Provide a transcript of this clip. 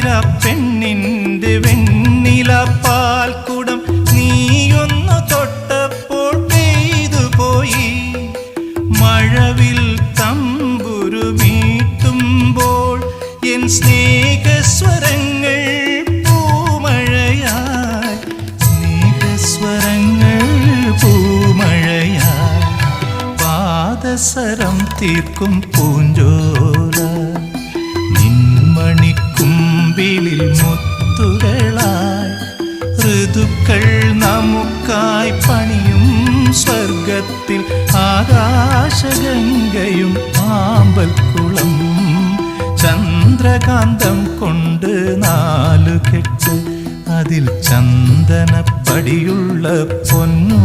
ആതിര പെണ്ണിന്റെ വെണ്ണില പാൽക്കുടം നീയൊന്നു തൊട്ടപ്പോൾ പെയ്തു പോയി. മഴവിൽ തമ്പുരു മീട്ടുമ്പോൾ എൻ സ്നേഹസ്വരങ്ങൾ പൂമഴയായി, സ്നേഹസ്വരങ്ങൾ പൂമഴയായി. പാദസരം തീർക്കും പൂഞ്ചോല നിൻമണിക്കുമ്പിളിൽ മുത്തുകളായി. ഋതുക്കൾ നമുക്കായി പണിയും സ്വർഗത്തിൽ ആകാശഗംഗയും ആമ്പൽക്കുളം. ചന്ദ്രകാന്തം കൊണ്ട് 4 കെട്ട് അതിൽ ചന്ദനപ്പടിയുള്ള പൊന്നൂ